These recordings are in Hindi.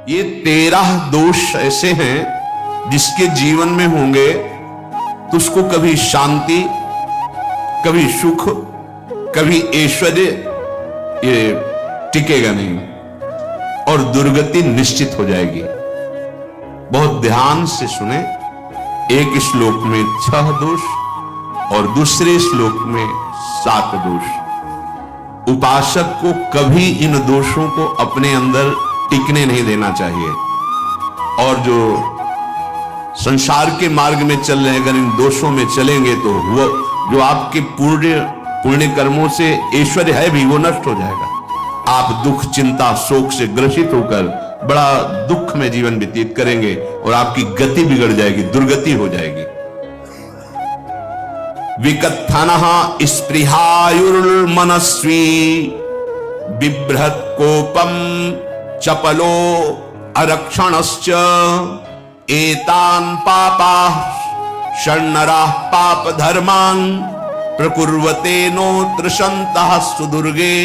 ये 13 दोष ऐसे हैं जिसके जीवन में होंगे तो उसको कभी शांति, कभी सुख, कभी ऐश्वर्य ये टिकेगा नहीं और दुर्गति निश्चित हो जाएगी। बहुत ध्यान से सुने। एक श्लोक में 6 दोष और दूसरे श्लोक में 7 दोष। उपासक को कभी इन दोषों को अपने अंदर टिकने नहीं देना चाहिए। और जो संसार के मार्ग में चल रहे हैं, अगर इन दोषों में चलेंगे तो वो जो आपके पुण्य कर्मों से ऐश्वर्य है भी वो नष्ट हो जाएगा। आप दुख, चिंता, शोक से ग्रसित होकर बड़ा दुख में जीवन व्यतीत करेंगे और आपकी गति बिगड़ जाएगी, दुर्गति हो जाएगी। विकत्थनः स्पृहायुर्मनस्वी बिभ्रत् कोपम चपलो अरक्षणश्च एतान् पापाः षण्णराः पाप धर्मान् प्रकुर्वते नोऽत्र सन्तः सुदुर्गे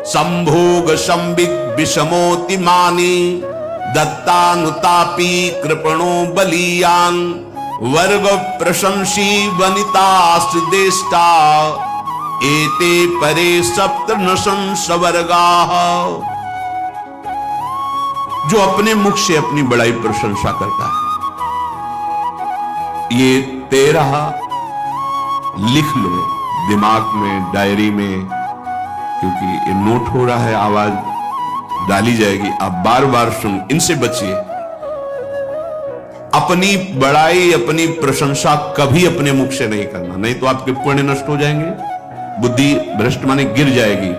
संभोग संविग विषमोति मानी दत्तानुतापी कृपणो बलीयान् वर्ग प्रशंसी वनितास्देष्टा एते परे सप्तनशं सवर्गाः। जो अपने मुख से अपनी बड़ाई प्रशंसा करता है, ये 13 लिख लो दिमाग में, डायरी में, क्योंकि ये नोट हो रहा है, आवाज डाली जाएगी, आप बार बार सुन, इनसे बचिए। अपनी बड़ाई, अपनी प्रशंसा कभी अपने मुख से नहीं करना, नहीं तो आपके पुण्य नष्ट हो जाएंगे, बुद्धि भ्रष्ट माने गिर जाएगी।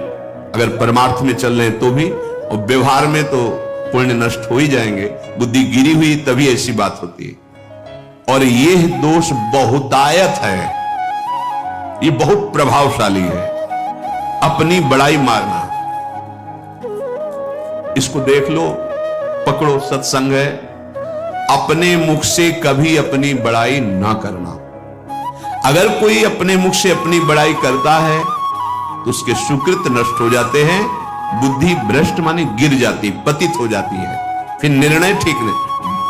अगर परमार्थ में चल रहे हैं तो भी, और व्यवहार में तो पुण्य नष्ट हो ही जाएंगे। बुद्धि गिरी हुई तभी ऐसी बात होती है। और यह दोष बहुतायत है, ये बहुत प्रभावशाली है, अपनी बड़ाई मारना। इसको देख लो, पकड़ो, सत्संग है। अपने मुख से कभी अपनी बड़ाई ना करना। अगर कोई अपने मुख से अपनी बड़ाई करता है तो उसके सुकृत नष्ट हो जाते हैं, बुद्धि भ्रष्ट माने गिर जाती, पतित हो जाती है, फिर निर्णय ठीक नहीं।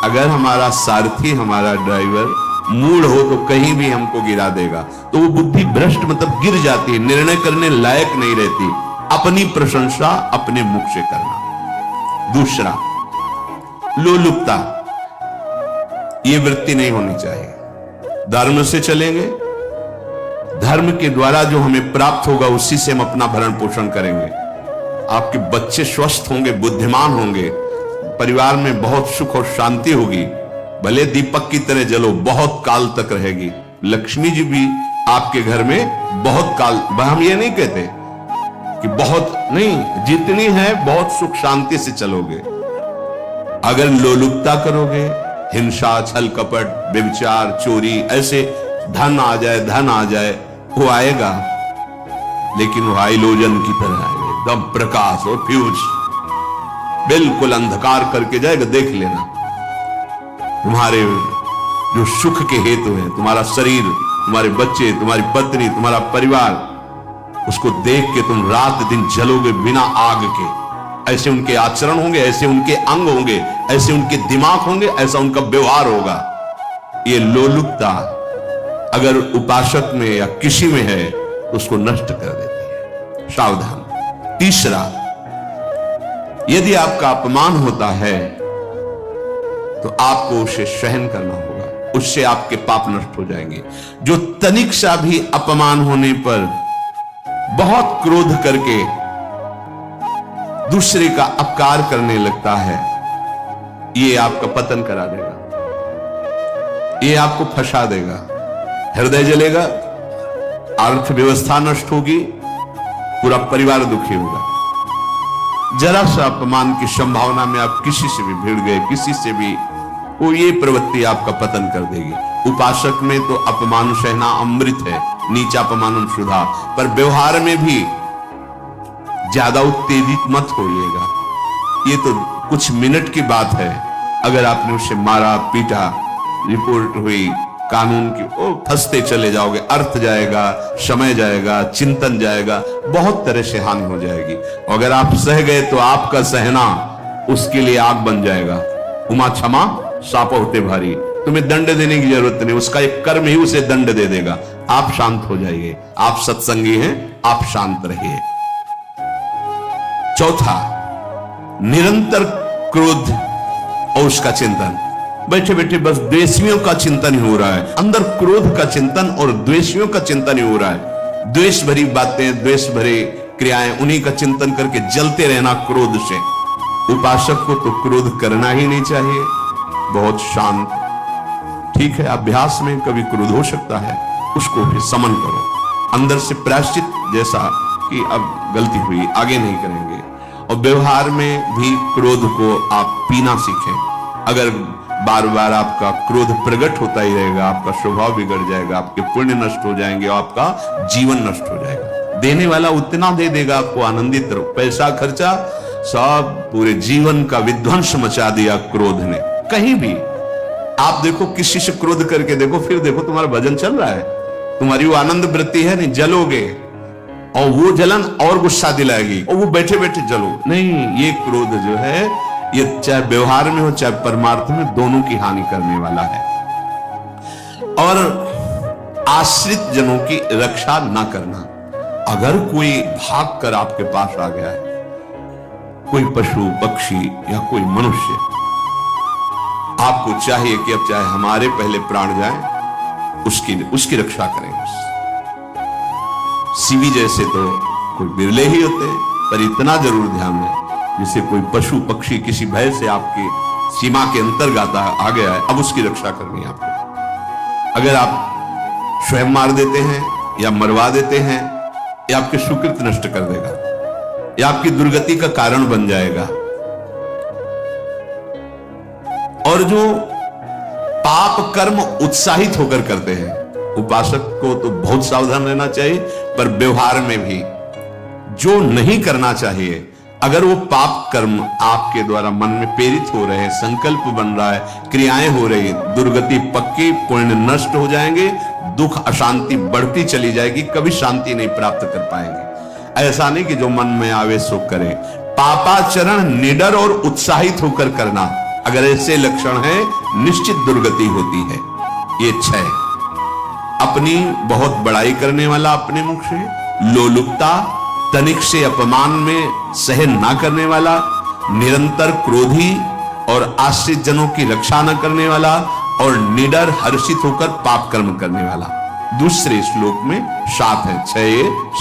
अगर हमारा सारथी, हमारा ड्राइवर मूढ़ हो तो कहीं भी हमको गिरा देगा, तो वो बुद्धि भ्रष्ट मतलब गिर जाती है, निर्णय करने लायक नहीं रहती। अपनी प्रशंसा अपने मुख से करना। दूसरा, लोलुपता, ये वृत्ति नहीं होनी चाहिए। धर्म से चलेंगे, धर्म के द्वारा जो हमें प्राप्त होगा उसी से हम अपना भरण पोषण करेंगे। आपके बच्चे स्वस्थ होंगे, बुद्धिमान होंगे, परिवार में बहुत सुख और शांति होगी, भले दीपक की तरह जलो, बहुत काल तक रहेगी। लक्ष्मी जी भी आपके घर में बहुत काल, हम ये नहीं कहते कि बहुत नहीं, जितनी है बहुत सुख शांति से चलोगे। अगर लोलुपता करोगे, हिंसा, छल कपट, व्यभिचार, चोरी, ऐसे धन आ जाए, वो आएगा, लेकिन वो हाइलोजन की तरह आएगा, एकदम प्रकाश और फ्यूज, बिल्कुल अंधकार करके जाएगा। देख लेना, तुम्हारे जो सुख के हेतु हैं, तुम्हारा शरीर, तुम्हारे बच्चे, तुम्हारी पत्नी, तुम्हारा परिवार, उसको देख के तुम रात दिन जलोगे बिना आग के। ऐसे उनके आचरण होंगे, ऐसे उनके अंग होंगे, ऐसे उनके दिमाग होंगे, ऐसा उनका व्यवहार होगा। ये लोलुपता अगर उपासक में या किसी में है तो उसको नष्ट कर देती है। सावधान। तीसरा, यदि आपका अपमान होता है तो आपको उसे सहन करना होगा, उससे आपके पाप नष्ट हो जाएंगे। जो तनिक सा भी अपमान होने पर बहुत क्रोध करके दूसरे का अपकार करने लगता है, ये आपका पतन करा देगा, ये आपको फंसा देगा, हृदय जलेगा, अर्थव्यवस्था नष्ट होगी, पूरा परिवार दुखी होगा। जरा सा अपमान की संभावना में आप किसी से भी भिड़ गए, किसी से भी, वो ये प्रवृत्ति आपका पतन कर देगी। उपासक में तो अपमान सहना अमृत है, नीचा अपमानम शुद्धा, पर व्यवहार में भी ज्यादा उत्तेजित मत होइएगा। ये तो कुछ मिनट की बात है, अगर आपने उसे मारा, पीटा, रिपोर्ट हुई कानून की, ओ फंसते चले जाओगे, अर्थ जाएगा, समय जाएगा, चिंतन जाएगा, बहुत तरह से हानि हो जाएगी। अगर आप सह गए तो आपका सहना उसके लिए आग बन जाएगा। उमा क्षमा साप होते भारी, तुम्हें दंड देने की जरूरत नहीं, उसका एक कर्म ही उसे दंड दे देगा। आप शांत हो जाइए, आप सत्संगी हैं, आप शांत रहिए। चौथा, निरंतर क्रोध और उसका चिंतन। बैठे बैठे बस द्वेषियों का चिंतन ही हो रहा है, अंदर क्रोध का चिंतन और द्वेषियों का चिंतन ही हो रहा है। द्वेष भरी बातें, द्वेष भरे क्रियाएं, उन्हीं का चिंतन करके जलते रहना क्रोध से। उपासक को तो क्रोध करना ही नहीं चाहिए, बहुत शांत। ठीक है, अभ्यास में कभी क्रोध हो सकता है, उसको भी समन करो, अंदर से प्रायश्चित, जैसा कि अब गलती हुई आगे नहीं करेंगे। और व्यवहार में भी क्रोध को आप पीना सीखें। अगर बार बार आपका क्रोध प्रकट होता ही रहेगा, आपका स्वभाव बिगड़ जाएगा, आपके पुण्य नष्ट हो जाएंगे और आपका जीवन नष्ट हो जाएगा। देने वाला उतना दे देगा आपको, आनंदित रहो। पैसा खर्चा, सब पूरे जीवन का विध्वंस मचा दिया क्रोध ने। कहीं भी आप देखो, किसी से क्रोध करके देखो, फिर देखो तुम्हारा भजन चल रहा है, तुम्हारी वो आनंद वृत्ति है नहीं, जलोगे और वो जलन और गुस्सा दिलाएगी और वो बैठे बैठे जलो नहीं। ये क्रोध जो है, ये चाहे व्यवहार में हो चाहे परमार्थ में, दोनों की हानि करने वाला है। और आश्रित जनों की रक्षा ना करना। अगर कोई भाग कर आपके पास आ गया है, कोई पशु पक्षी या कोई मनुष्य, आपको चाहिए कि अब चाहे हमारे पहले प्राण जाए, उसकी रक्षा करें। सीवी जैसे तो कोई बिरले ही होते हैं, पर इतना जरूर ध्यान दें, जैसे कोई पशु पक्षी किसी भय से आपकी सीमा के अंतर्गत आ गया है, अब उसकी रक्षा करनी है आपको। अगर आप स्वयं मार देते हैं या मरवा देते हैं, या आपके सुकृत नष्ट कर देगा, या आपकी दुर्गति का कारण बन जाएगा। और जो पाप कर्म उत्साहित होकर करते हैं, उपासक को तो बहुत सावधान रहना चाहिए, पर व्यवहार में भी जो नहीं करना चाहिए, अगर वो पाप कर्म आपके द्वारा मन में प्रेरित हो रहे हैं, संकल्प बन रहा है, क्रियाएं हो रही, दुर्गति पक्की, पुण्य नष्ट हो जाएंगे, दुख अशांति बढ़ती चली जाएगी, कभी शांति नहीं प्राप्त कर पाएंगे। ऐसा नहीं कि जो मन में आवे सो करे। पापाचरण निडर और उत्साहित होकर करना, अगर ऐसे लक्षण है, निश्चित दुर्गति होती है। ये 6, अपनी बहुत बड़ाई करने वाला अपने मुख से, लोलुपता, तनिक से अपमान में सहन ना करने वाला, निरंतर क्रोधी और आश्रित जनों की रक्षा न करने वाला, और निडर हर्षित होकर पाप कर्म करने वाला। दूसरे श्लोक में 7 है, 6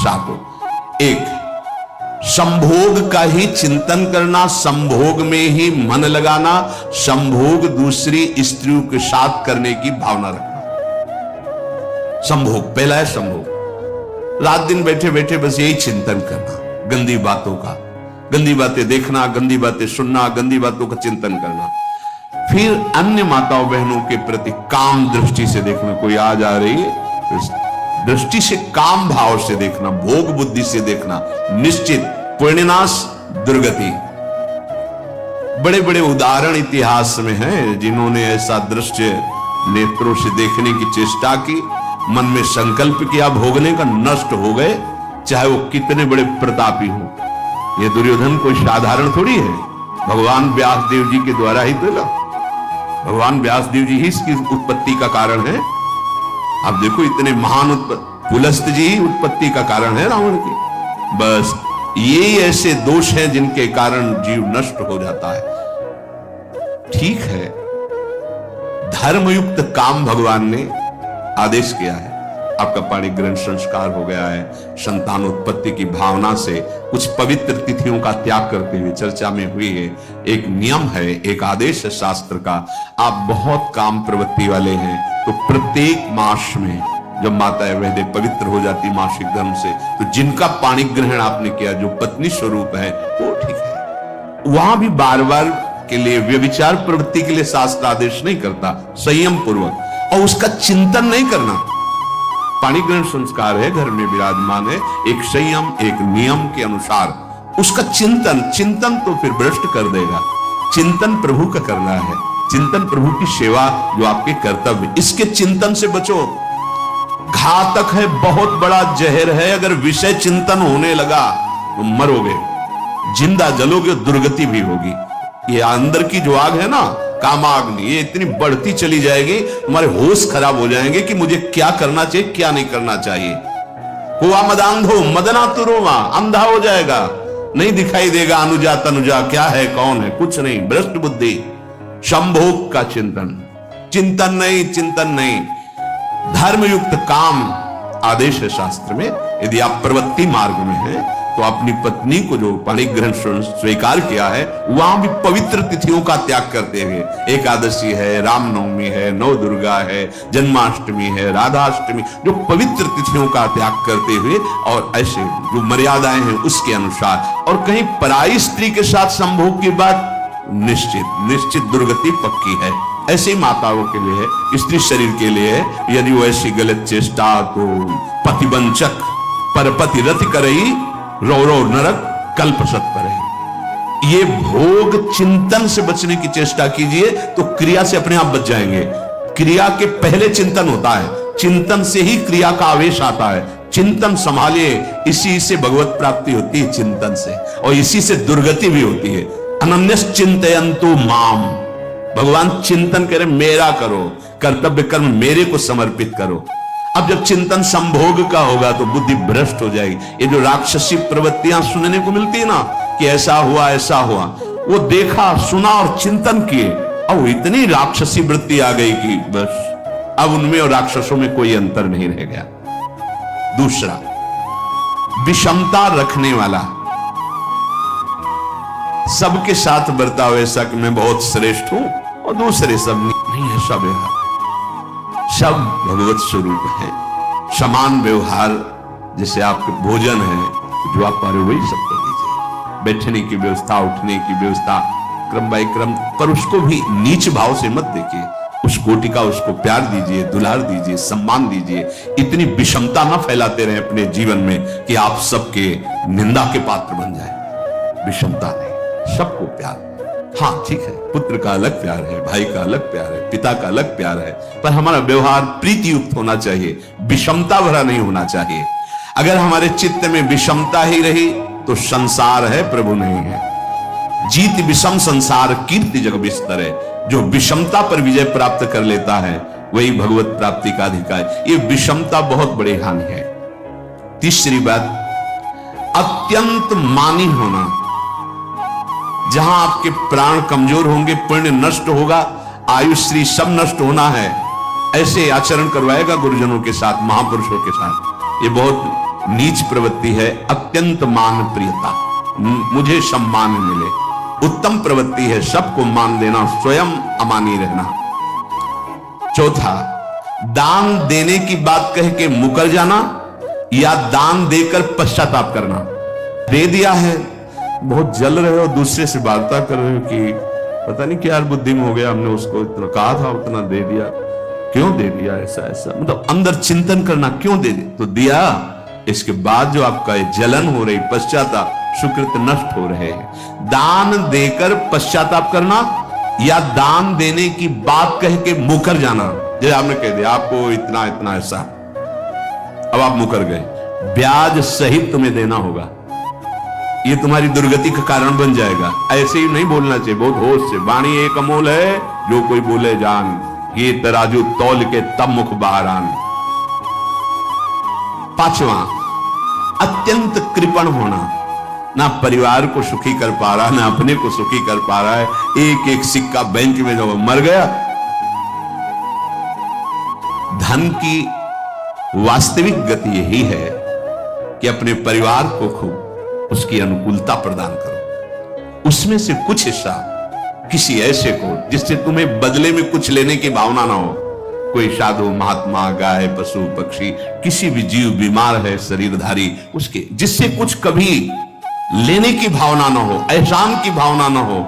7। 1, संभोग का ही चिंतन करना, संभोग में ही मन लगाना, संभोग दूसरी स्त्रियों के साथ करने की भावना रखना। संभोग, पहला है संभोग। रात दिन बैठे बैठे बस यही चिंतन करना, गंदी बातों का, गंदी बातें देखना, गंदी बातें सुनना, गंदी बातों का चिंतन करना। फिर अन्य माताओं बहनों के प्रति काम दृष्टि से देखना, कोई आ जा रही है, दृष्टि से काम भाव से देखना, भोग बुद्धि से देखना, निश्चित पुण्यनाश, दुर्गति। बड़े बड़े उदाहरण इतिहास में हैं, जिन्होंने ऐसा दृश्य नेत्रों से देखने की चेष्टा की, मन में संकल्प किया, भोगने का, नष्ट हो गए, चाहे वो कितने बड़े प्रतापी हो। ये दुर्योधन कोई साधारण थोड़ी है, भगवान व्यास देव जी के द्वारा ही तो, भगवान व्यास देव जी ही इसकी उत्पत्ति का कारण है। आप देखो, इतने महान पुलस्त जी ही उत्पत्ति का कारण है रावण की। बस ये ऐसे दोष हैं जिनके कारण जीव नष्ट हो जाता है। ठीक है, धर्मयुक्त काम भगवान ने आदेश किया है, आपका पाणी ग्रहण संस्कार हो गया है, संतानोत्पत्ति की भावना से कुछ पवित्र तिथियों का त्याग करते हुए चर्चा में हुई है। एक नियम है, एक आदेश है शास्त्र का। आप बहुत काम प्रवृत्ति वाले हैं, तो प्रत्येक मास में जब माता वैद्य पवित्र हो जाती मासिक धर्म से, तो जिनका पाणी ग्रहण आपने किया, जो पत्नी स्वरूप है, वो ठीक है। वहां भी बार बार के लिए व्यभिचार प्रवृत्ति के लिए शास्त्र आदेश नहीं करता, संयम पूर्वक, और उसका चिंतन नहीं करना। पाणी ग्रहण संस्कार है, घर में विराजमान है, एक संयम, एक नियम के अनुसार उसका चिंतन तो फिर भ्रष्ट कर देगा। चिंतन प्रभु का करना है, चिंतन प्रभु की सेवा जो आपके कर्तव्य, इसके चिंतन से बचो। घातक है, बहुत बड़ा जहर है, अगर विषय चिंतन होने लगा तो मरोगे, जिंदा जलोगे, दुर्गति भी होगी। ये अंदर की जो आग है ना, कामाग्नि, ये इतनी बढ़ती चली जाएगी, तुम्हारे होश खराब हो जाएंगे कि मुझे क्या करना चाहिए, क्या नहीं करना चाहिए। हुआ मदांधो मदनातुरोमा, अंधा हो जाएगा, नहीं दिखाई देगा अनुजा तनुजा क्या है कौन है, कुछ नहीं, भ्रष्ट बुद्धि। संभोग का चिंतन, चिंतन नहीं, चिंतन नहीं। धर्मयुक्त काम आदेश है शास्त्र में। यदि आप प्रवृत्ति मार्ग में हैं तो अपनी पत्नी को जो परिग्रहण स्वीकार किया है, वहां भी पवित्र तिथियों का त्याग करते हुए, एकादशी है, रामनवमी है, नव दुर्गा है, जन्माष्टमी है, राधाष्टमी, जो पवित्र तिथियों का त्याग करते हुए और ऐसे जो मर्यादाएं हैं उसके अनुसार, और कहीं पराई स्त्री के साथ संभोग की बात निश्चित दुर्गति पक्की है। ऐसी माताओं के लिए, स्त्री शरीर के लिए, यदि वो ऐसी गलत चेष्टा तो पतिवंचक परपति रति करई, रो रो नरक कल्पसत करे। ये भोग चिंतन से बचने की चेष्टा कीजिए तो क्रिया से अपने आप बच जाएंगे। क्रिया के पहले चिंतन होता है, चिंतन से ही क्रिया का आवेश आता है। चिंतन संभालिए, इसी से भगवत प्राप्ति होती है, चिंतन से, और इसी से दुर्गति भी होती है। अनन्यस चिंतयन्तु माम, भगवान चिंतन करे मेरा करो, कर्तव्य कर्म मेरे को समर्पित करो। अब जब चिंतन संभोग का होगा तो बुद्धि भ्रष्ट हो जाएगी। ये जो राक्षसी प्रवृत्तियां सुनने को मिलती है ना कि ऐसा हुआ ऐसा हुआ, वो देखा सुना और चिंतन किए, अब इतनी राक्षसी वृत्ति आ गई कि बस अब उनमें और राक्षसों में कोई अंतर नहीं रह गया। दूसरा, विषमता रखने वाला, सबके साथ बर्ताव ऐसा कि मैं बहुत श्रेष्ठ हूं और दूसरे सब नहीं है। सब व्यवहार सब भगवत स्वरूप है, समान व्यवहार। जैसे आपके भोजन है, जो आप पा रहे हो वही सबको दीजिए। बैठने की व्यवस्था, उठने की व्यवस्था, क्रम बाय क्रम, पर उसको भी नीच भाव से मत देखिए। उस कोटि का उसको प्यार दीजिए, दुलार दीजिए, सम्मान दीजिए। इतनी विषमता न फैलाते रहे अपने जीवन में कि आप सबके निंदा के पात्र बन जाए। विषमता नहीं, सबको प्यार। हाँ ठीक है, पुत्र का अलग प्यार है, भाई का अलग प्यार है, पिता का अलग प्यार है, पर हमारा व्यवहार प्रीति युक्त होना चाहिए, विषमता भरा नहीं होना चाहिए। अगर हमारे चित्त में विषमता ही रही तो संसार है, प्रभु नहीं है। जीत विषम संसार कीर्ति जग बिस्तर है। जो विषमता पर विजय प्राप्त कर लेता है वही भगवत प्राप्ति का अधिकार। ये विषमता बहुत बड़ी हानि है। तीसरी बात, अत्यंत मानी होना। जहां आपके प्राण कमजोर होंगे, पुण्य नष्ट होगा, आयुश्री सब नष्ट होना है, ऐसे आचरण करवाएगा गुरुजनों के साथ, महापुरुषों के साथ। ये बहुत नीच प्रवृत्ति है। अत्यंत मान प्रियता, मुझे सम्मान मिले, उत्तम प्रवृत्ति है। सबको मान देना, स्वयं अमानी रहना। चौथा, दान देने की बात कह के मुकर जाना या दान देकर पश्चाताप करना। दे दिया है, बहुत जल रहे हो, दूसरे से वार्ता कर रहे हो कि पता नहीं क्या बुद्धि में हो गया, हमने उसको इतना कहा था, उतना दे दिया, क्यों दे दिया, ऐसा ऐसा, मतलब अंदर चिंतन करना, क्यों दे दिया, तो दिया। इसके बाद जो आपका जलन हो रही, पश्चाताप, सुकृत नष्ट हो रहे हैं। दान देकर पश्चाताप करना या दान देने की बात कह के मुकर जाना। जैसे आपने कह दिया आपको इतना इतना ऐसा, अब आप मुकर गए, ब्याज सहित तुम्हें देना होगा, ये तुम्हारी दुर्गति का कारण बन जाएगा। ऐसे ही नहीं बोलना चाहिए, बहुत होश से। वाणी एक अमोल है, जो कोई बोले जान, ये तराजू तौल के तब मुख बाहर आन। पांचवा, अत्यंत कृपण होना। ना परिवार को सुखी कर पा रहा, ना अपने को सुखी कर पा रहा है। एक एक सिक्का बैंक में जब मर गया। धन की वास्तविक गति यही है कि अपने परिवार को खूब उसकी अनुकूलता प्रदान करो, उसमें से कुछ हिस्सा किसी ऐसे को जिससे तुम्हें बदले में कुछ लेने की भावना ना हो। कोई साधु महात्मा, गाय, पशु, पक्षी, किसी भी जीव बीमार है, शरीरधारी, उसके जिससे कुछ कभी लेने की भावना ना हो, एहसान की भावना ना हो।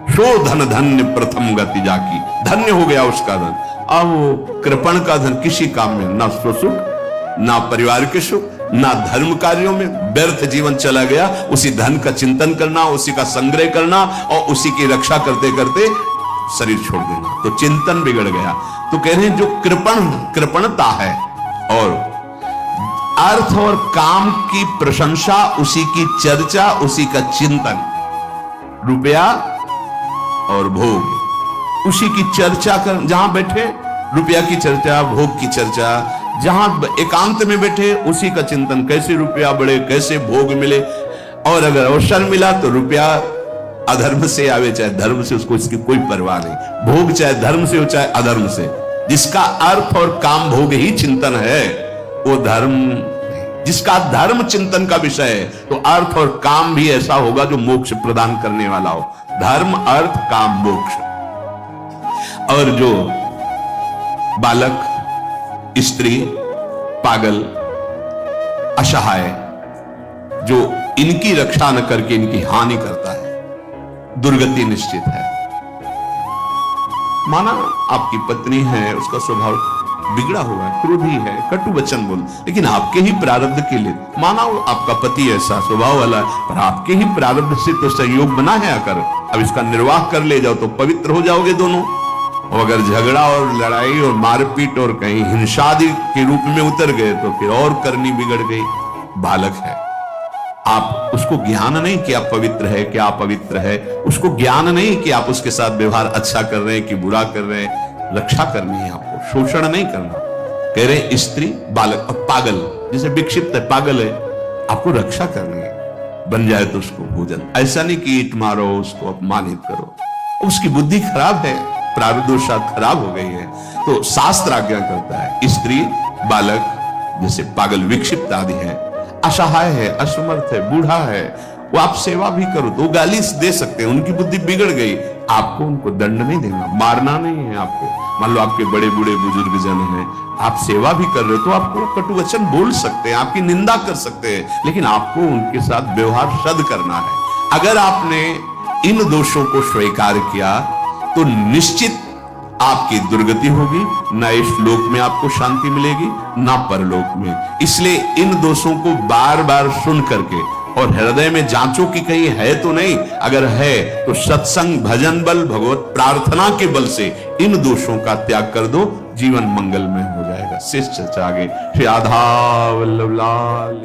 सो धन धन्य प्रथम गति जाकी, धन्य हो गया उसका धन। अब वो कृपण का धन किसी काम में ना सुख, ना परिवार के सुख, ना धर्म कार्यों में, व्यर्थ जीवन चला गया। उसी धन का चिंतन करना, उसी का संग्रह करना और उसी की रक्षा करते करते शरीर छोड़ देना, तो चिंतन बिगड़ गया। तो कह रहे हैं जो कृपणता है और अर्थ और काम की प्रशंसा, उसी की चर्चा, उसी का चिंतन। रुपया और भोग, उसी की चर्चा कर, जहां बैठे रुपया की चर्चा, भोग की चर्चा, जहां एकांत में बैठे उसी का चिंतन, कैसे रुपया बढ़े, कैसे भोग मिले। और अगर अवसर मिला तो रुपया अधर्म से आवे चाहे धर्म से, उसको इसकी कोई परवाह नहीं। भोग चाहे धर्म से हो चाहे अधर्म से, जिसका अर्थ और काम भोग ही चिंतन है वो धर्म नहीं। जिसका धर्म चिंतन का विषय है तो अर्थ और काम भी ऐसा होगा जो मोक्ष प्रदान करने वाला हो। धर्म, अर्थ, काम, मोक्ष। और जो बालक, स्त्री, पागल, असहाय, जो इनकी रक्षा न करके इनकी हानि करता है, दुर्गति निश्चित है। माना आपकी पत्नी है, उसका स्वभाव बिगड़ा हुआ है, क्रोधी है, कटु वचन बोल, लेकिन आपके ही प्रारब्ध के लिए, माना आपका पति ऐसा स्वभाव वाला है, पर आपके ही प्रारब्ध से तो संयोग बना है आकर, अब इसका निर्वाह कर ले जाओ तो पवित्र हो जाओगे दोनों। और अगर झगड़ा और लड़ाई और मारपीट और कहीं हिंसादि के रूप में उतर गए तो फिर और करनी बिगड़ गई। बालक है, आप उसको ज्ञान नहीं कि आप पवित्र है, कि आप पवित्र है, उसको ज्ञान नहीं कि आप उसके साथ व्यवहार अच्छा कर रहे हैं कि बुरा कर रहे हैं। रक्षा करनी है आपको, शोषण नहीं करना। कह रहे स्त्री, बालक और पागल, जैसे विक्षिप्त है, पागल है, आपको रक्षा करनी है। बन जाए तो उसको भोजन, ऐसा नहीं कि ईट मारो, उसको अपमानित करो, उसकी बुद्धि खराब है, प्रारब्धवशात खराब हो गई है, तो शास्त्र आज्ञा करता है स्त्री, बालक, जैसे पागल, विक्षिप्त आदि है, असहाय है, असमर्थ है, बूढ़ा है, वो आप सेवा भी करो तो गाली दे सकते हैं, उनकी बुद्धि बिगड़ गई, आपको उनको दंड नहीं देना, मारना नहीं है आपको। मान लो आपके बड़े बूढ़े बुजुर्ग जन हैं, आप सेवा भी कर रहे हो तो आपको कटु वचन बोल सकते हैं, आपकी निंदा कर सकते हैं, लेकिन आपको उनके साथ व्यवहार सद करना है। अगर आपने इन दोषों को स्वीकार किया तो निश्चित आपकी दुर्गति होगी, ना इस लोक में आपको शांति मिलेगी ना परलोक में। इसलिए इन दोषों को बार बार सुन करके और हृदय में जांचो कि कहीं है तो नहीं, अगर है तो सत्संग, भजन बल, भगवत प्रार्थना के बल से इन दोषों का त्याग कर दो, जीवन मंगलमय हो जाएगा। शेष चर्चा आगे। श्री राधा वल्लभ लाल।